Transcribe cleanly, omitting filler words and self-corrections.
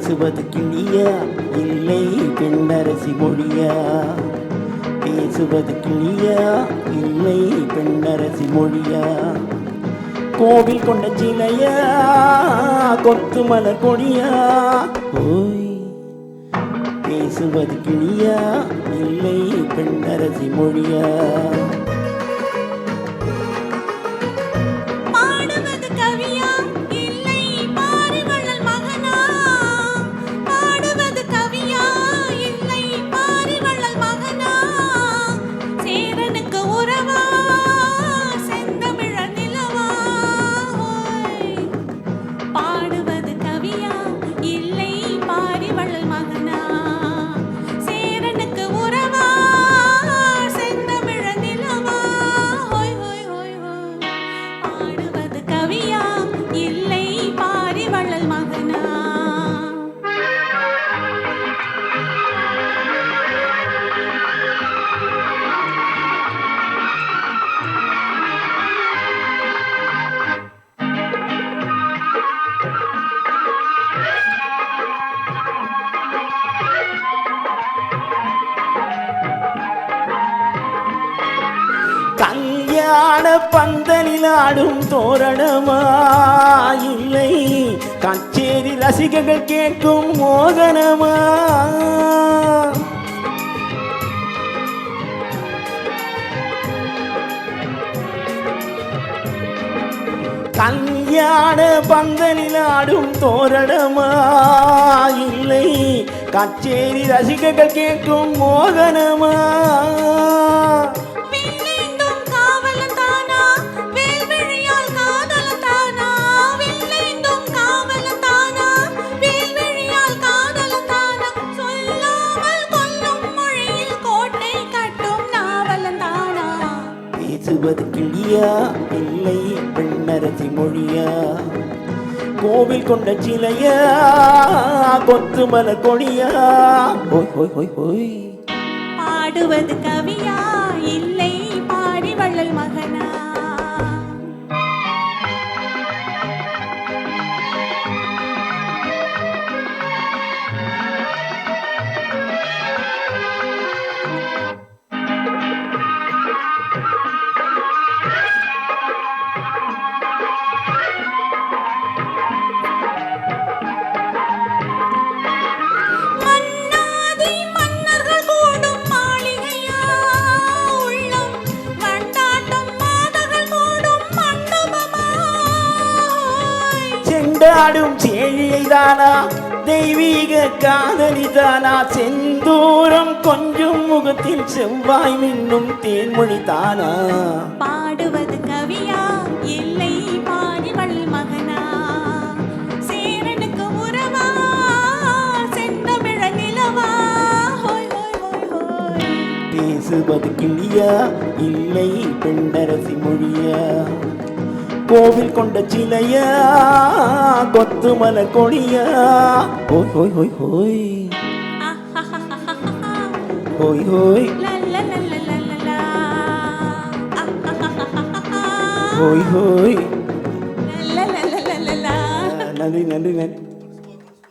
பேசுவது கிளியா இல்லை பெண்ணரசி மொழியா? பேசுவது கிளியா இல்லை பெண்ணரசி மொழியா? கோவில் கொண்ட சிலையா கொத்து மலர் கொடியா? ஓய், பேசுவது கிளியா இல்லை பெண்ணரசி மொழியா? கல்யாண பந்தலில் ஆடும் தோரணமா இல்லை கச்சேரி ரசிகர்கள் கேட்கும் மோகனமா? கல்யாண பந்தலில் ஆடும் தோரணமா இல்லை கச்சேரி ரசிகர்கள் கேட்கும் மோகனமா? பேசுவது கிளியா இல்லை பெண்ணரசி மொழியா? கோவில் கொண்ட சிலையா கொத்து மலர் கொடியா? ஓய் ஓய் ஓய் ஓய், பாடுவது கவியா இல்லை பாரி வள்ளல் மகனா? செண்டாடும் சேழியை தானா தெய்வீக காதலி தானா? செந்தூரம் கொஞ்சம் முகத்தில் செவ்வாய் மின்னும் தேன்மொழி தானா? பாடுவது கவியா இல்லை பாரி வள்ளல் மகனா? சேரனுக்கு உறவா செந்தமிழ நிலவா? ஹோய் ஹோய் ஹோய் ஹோய், பேசுவது கிளியா இல்லை பெண்ணரசி மொழியா? கோவில் கொண்ட சிலையா கொத்து மலர் கொடியா? ஓய் ஓய் ஓய் ஓய், ஓய் ஓய், ஓய் ஓய், நன்றி நன்றி நன்றி.